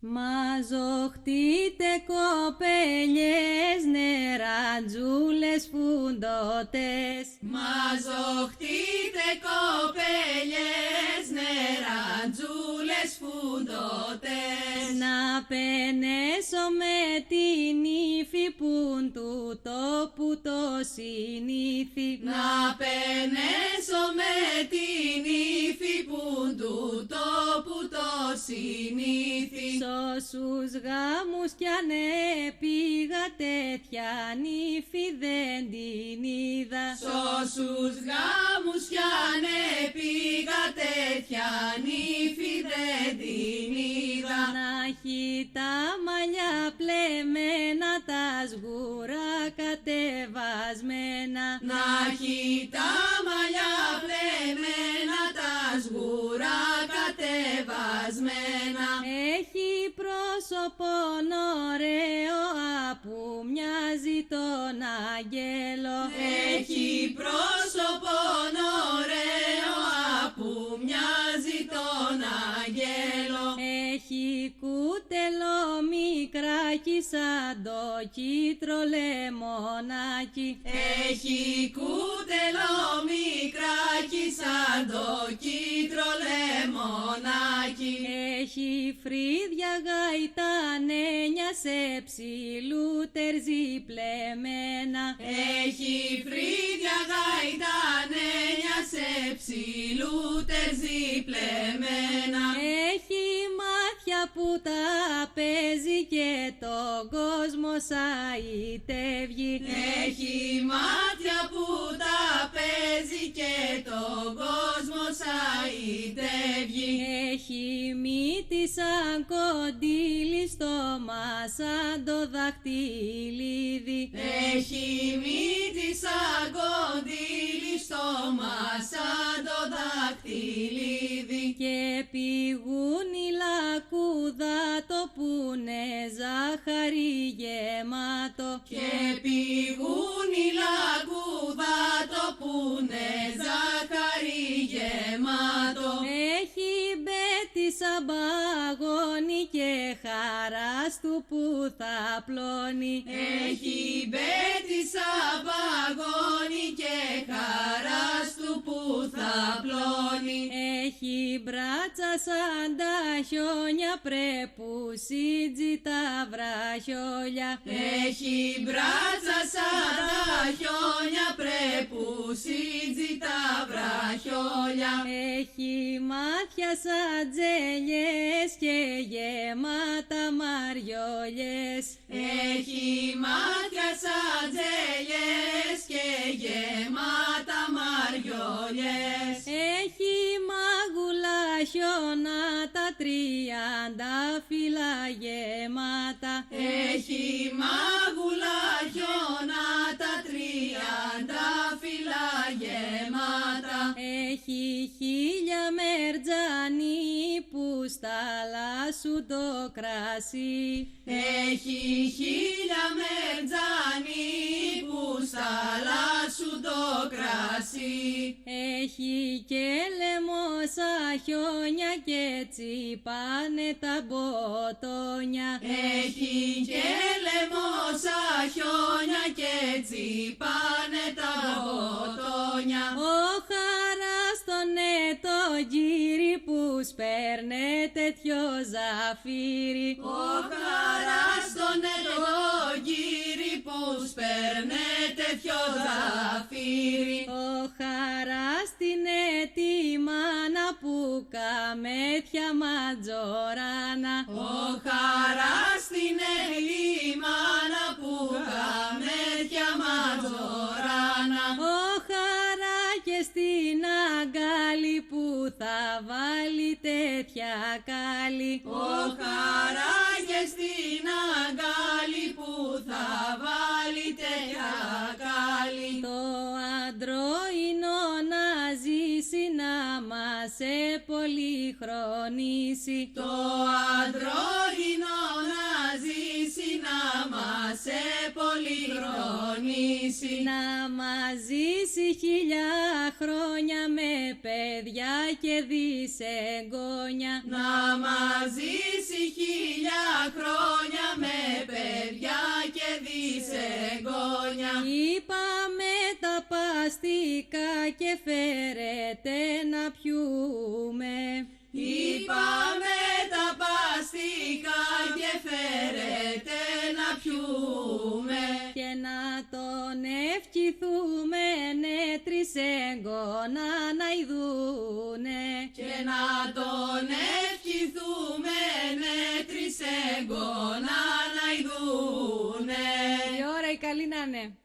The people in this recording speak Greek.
Μαζοχτείτε κοπέλιες, νεραντζούλες φουντωτές. Μαζοχτείτε κοπέλιες, νεραντζούλες φουντωτές. Να πενέσω με την ύφη πουν του τόπου το συνήθι. Να πενέσω με την ύφη πουν του τόπου το συνήθι. Σ' όσους γάμους κι αν πήγα τέτοια νύφη δεν την είδα. Σ' όσους γάμους κι αν πήγα τέτοια νύφη δεν την είδα. Να έχει τα μαλλιά πλεμμένα, τα σγουρά κατεβασμένα. Να έχει τα μαλλιά πλεμμένα, τα σγουρά κατεβασμένα. Έχει πρόσωπον ωραίο που μοιάζει τον αγγέλο. Έχει πρόσωπον ωραίο που μοιάζει τον αγγέλο. Έχει κούτελο μικράκι σαν το κίτρο λεμονάκι. Έχει κούτελο μικράκι σαν το κίτρο λεμονάκι. Έχει φρύδια γαϊτανένια σε ψηλού τερζί πλεμμένα. Έχει φρύδια γαϊτανένια σε ψηλού τερζί πλεμμένα. Έχει μάτια που τα παίζει και τον κόσμο σαϊτεύγει. Έχει μάτια που τα παίζει και τον κόσμο σαϊτεύγει. Έχει μύτη σαν κοντήλι, στόμα σαν το δαχτυλίδι. Έχει μύτη σαν κοντήλι, στόμα σαν το δαχτυλίδι. Και πηγούν η λακκούδα το πούνε ζάχαρη γεμάτο. Και πηγούν η λακκούδα το πούνε ζάχαρη γεμάτο. Έχει μπέτη σαν παγόνι και χαράς του που θα πλώνει. Έχει μπέτη σαν παγόνι και χαράς του που θα πλώνει. Έχει μπράτσα σαν τα χιόνια, πρέπουσιτζι τα βραχιόλια. Έχει μπράτσα σαν τα χιόνια, πρέπουσιτζι τα βραχιόλια. Έχει μάτια σαν τζέλιες και γεμάτα μαριόλιες. Έχει μάτια σαν τζέλιες και γεμάτα μαριόλιες. Έχει μάγουλα χιονάτα, 30 φύλλα γεμάτα. Έχει μάγουλα χιονάτα, 30 φύλλα γεμάτα. Έχει 1000 μερτζάνι που σταλάσσουν το κρασί. Έχει 1000 μερτζάνι που σταλάσσουν το κρασί. Έχει και λεμόσα χιόνια και τσιπάνε τα μποτόνια. Έχει και λεμόσα χιόνια και τσιπάνε τα μποτόνια. Ο χαράς τον το γύρι που σπέρνε τέτοιο ζαφύρι. Ο χαράς τον το γύρι που σπέρνε τέτοιο ζαφύρι. Ο χαράς την ετοιμάνα που καμέτια ματζοράνα. Ο χαράς την ετοιμάνα που καμέτια ματζοράνα. Ο χαρά και στην αγκάλι που θα βάλει τέτοια κάλλη. Ο χαρά και στην αγκάλι που θα βάλει τέτοια κάλλη. Το αντρόινο να ζήσει, να μας πολυχρονίσει. Το αντρόγινο να ζήσει, να μας πολυχρονίσει. Να μας ζήσει 1000 χρόνια με παιδιά και δισεγγόνια. Να μας ζήσει 1000 χρόνια με παιδιά και δισεγγόνια. Είπαμε τα παστικά και φέρετε να πιούμε. Είπαμε τα παστικά και φέρετε να πιούμε. Και να τον ευχηθούμε τρισέγγωνα να ειδούνε. Και να τον ευχηθούμε τρισέγγωνα να ειδούνε. Η ώρα η καλή να είναι.